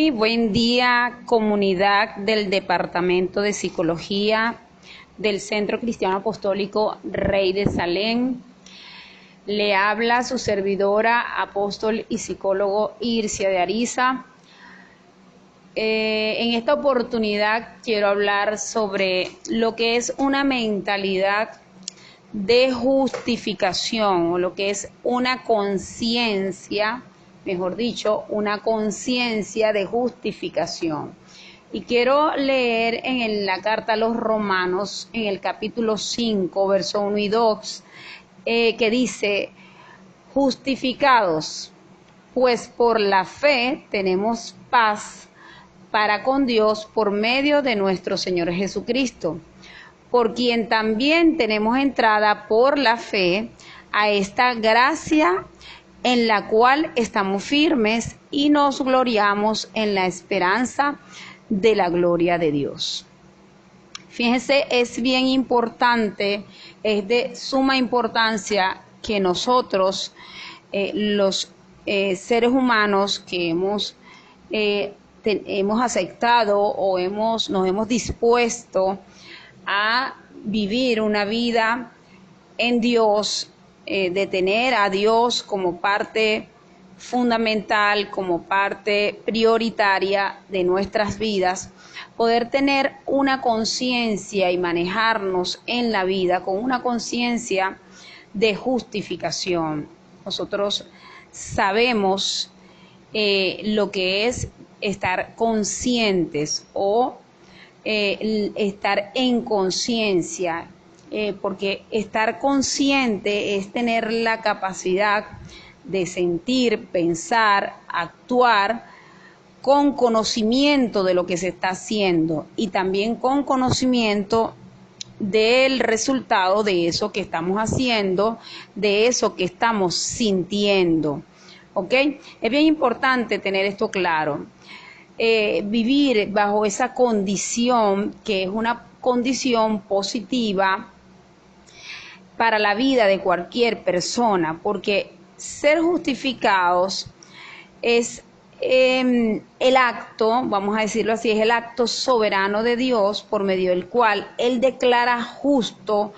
Muy buen día, comunidad del Departamento de Psicología del Centro Cristiano Apostólico Rey de Salem. Le habla su servidora, apóstol y psicólogo Ircia de Ariza. En esta oportunidad quiero hablar sobre lo que es una mentalidad de justificación, o lo que es una conciencia, mejor dicho, una conciencia de justificación. Y quiero leer en la carta a los Romanos, en el capítulo 5, verso 1 y 2, que dice: justificados, pues por la fe tenemos paz para con Dios por medio de nuestro Señor Jesucristo, por quien también tenemos entrada por la fe a esta gracia en la cual estamos firmes y nos gloriamos en la esperanza de la gloria de Dios. Fíjense, es bien importante, es de suma importancia que nosotros, los seres humanos que hemos aceptado o nos hemos dispuesto a vivir una vida en Dios, de tener a Dios como parte fundamental, como parte prioritaria de nuestras vidas, poder tener una conciencia y manejarnos en la vida con una conciencia de justificación. Nosotros sabemos lo que es estar conscientes o estar en conciencia, porque estar consciente es tener la capacidad de sentir, pensar, actuar con conocimiento de lo que se está haciendo y también con conocimiento del resultado de eso que estamos haciendo, de eso que estamos sintiendo. ¿Ok? Es bien importante tener esto claro. Vivir bajo esa condición, que es una condición positiva para la vida de cualquier persona, porque ser justificados es el acto, vamos a decirlo así, es el acto soberano de Dios por medio del cual Él declara justo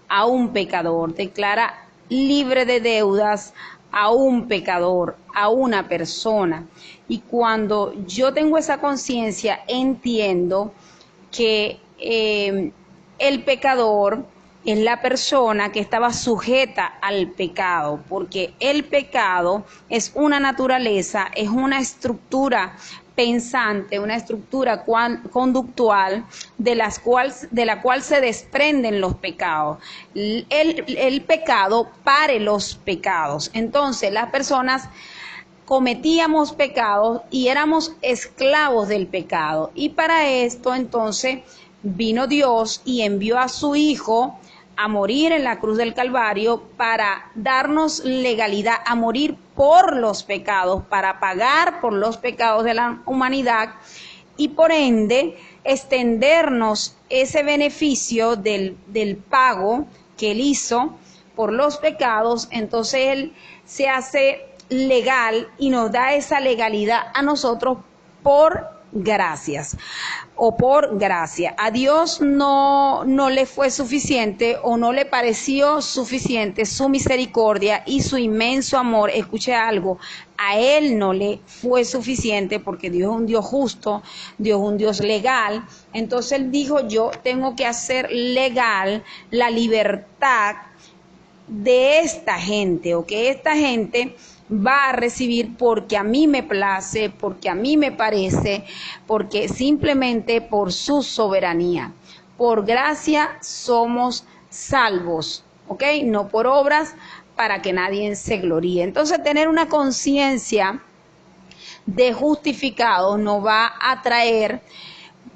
a un pecador, declara libre de deudas a un pecador, a una persona. Y cuando yo tengo esa conciencia, entiendo que el pecador es la persona que estaba sujeta al pecado, porque el pecado es una naturaleza, es una estructura pensante, una estructura conductual de la cual se desprenden los pecados. El pecado pare los pecados. Entonces las personas cometíamos pecados y éramos esclavos del pecado. Y para esto entonces vino Dios y envió a su Hijo a morir en la cruz del Calvario para darnos legalidad a morir por los pecados, para pagar por los pecados de la humanidad y por ende extendernos ese beneficio del pago que Él hizo por los pecados. Entonces Él se hace legal y nos da esa legalidad a nosotros por gracias o por gracia. A Dios no le fue suficiente o no le pareció suficiente su misericordia y su inmenso amor. Escuche algo, a Él no le fue suficiente porque Dios es un Dios justo, Dios es un Dios legal. Entonces Él dijo: yo tengo que hacer legal la libertad de esta gente, o que esta gente va a recibir porque a mí me place, porque a mí me parece, porque simplemente por su soberanía. Por gracia somos salvos, ¿ok? No por obras para que nadie se gloríe. Entonces, tener una conciencia de justificados nos va a traer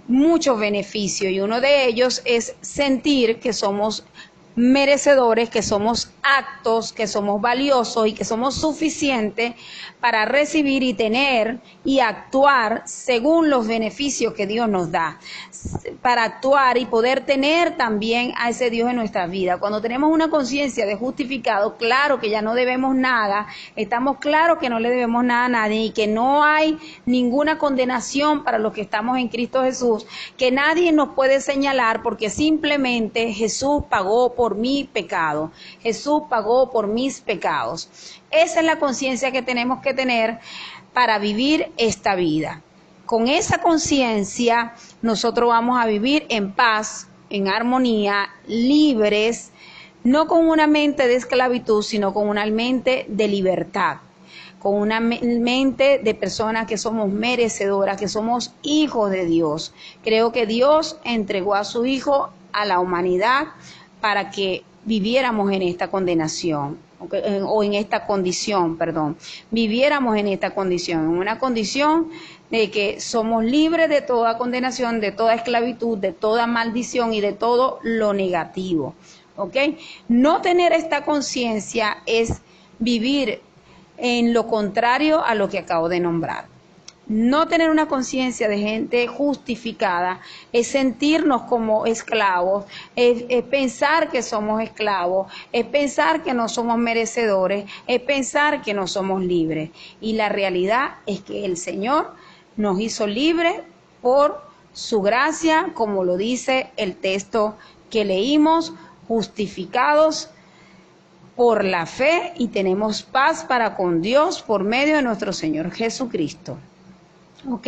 muchos beneficios, y uno de ellos es sentir que somos merecedores, que somos actos que somos valiosos y que somos suficientes para recibir y tener y actuar según los beneficios que Dios nos da, para actuar y poder tener también a ese Dios en nuestra vida. Cuando tenemos una conciencia de justificado, claro que ya no debemos nada, estamos claros que no le debemos nada a nadie y que no hay ninguna condenación para los que estamos en Cristo Jesús, que nadie nos puede señalar porque simplemente Jesús pagó por mi pecado, Jesús pagó por mis pecados. Esa es la conciencia que tenemos que tener para vivir esta vida. Con esa conciencia nosotros vamos a vivir en paz, en armonía, libres, no con una mente de esclavitud, sino con una mente de libertad, con una mente de personas que somos merecedoras, que somos hijos de Dios. Creo que Dios entregó a su Hijo a la humanidad para que viviéramos en esta condenación, o en esta condición, viviéramos en esta condición, en una condición de que somos libres de toda condenación, de toda esclavitud, de toda maldición y de todo lo negativo, ¿ok? No tener esta conciencia es vivir en lo contrario a lo que acabo de nombrar. No tener una conciencia de gente justificada es sentirnos como esclavos, es pensar que somos esclavos, es pensar que no somos merecedores, es pensar que no somos libres. Y la realidad es que el Señor nos hizo libres por su gracia, como lo dice el texto que leímos, justificados por la fe y tenemos paz para con Dios por medio de nuestro Señor Jesucristo. ¿Ok?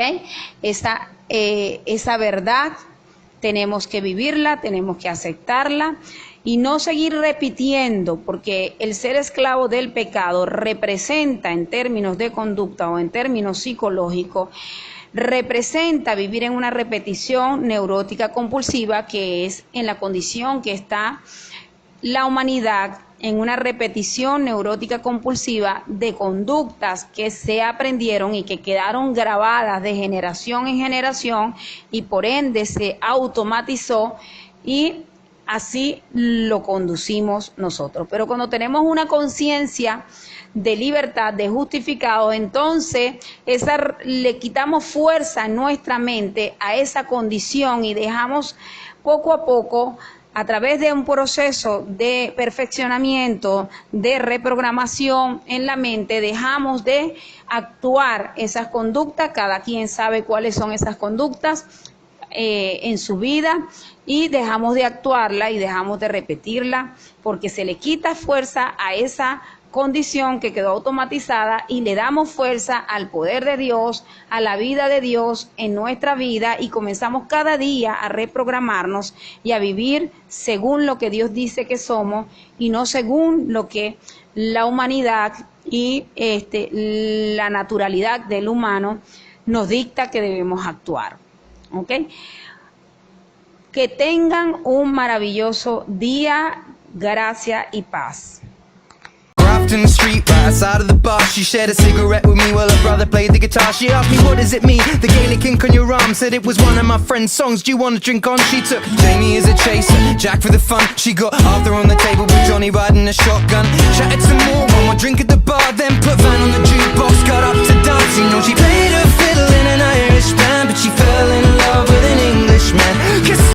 Esa verdad tenemos que vivirla, tenemos que aceptarla y no seguir repitiendo, porque el ser esclavo del pecado representa, en términos de conducta o en términos psicológicos, representa vivir en una repetición neurótica compulsiva, que es en la condición que está la humanidad, en una repetición neurótica compulsiva de conductas que se aprendieron y que quedaron grabadas de generación en generación y por ende se automatizó y así lo conducimos nosotros. Pero cuando tenemos una conciencia de libertad, de justificado, entonces le quitamos fuerza en nuestra mente a esa condición y dejamos poco a poco, a través de un proceso de perfeccionamiento, de reprogramación en la mente, dejamos de actuar esas conductas. Cada quien sabe cuáles son esas conductas en su vida, y dejamos de actuarla y dejamos de repetirla porque se le quita fuerza a esa condición que quedó automatizada y le damos fuerza al poder de Dios, a la vida de Dios en nuestra vida, y comenzamos cada día a reprogramarnos y a vivir según lo que Dios dice que somos y no según lo que la humanidad y la naturalidad del humano nos dicta que debemos actuar. ¿Ok? Que tengan un maravilloso día, gracia y paz. In the street, right outside of the bar, she shared a cigarette with me while her brother played the guitar. She asked me, what does it mean? The Gaelic ink on your arm, said it was one of my friend's songs. Do you want to drink on? She took Jamie as a chaser, Jack for the fun. She got Arthur on the table with Johnny riding a shotgun. Chatted some more, one more drink at the bar, then put Van on the jukebox, got up to dance. You know she played her fiddle in an Irish band, but she fell in love with an Englishman.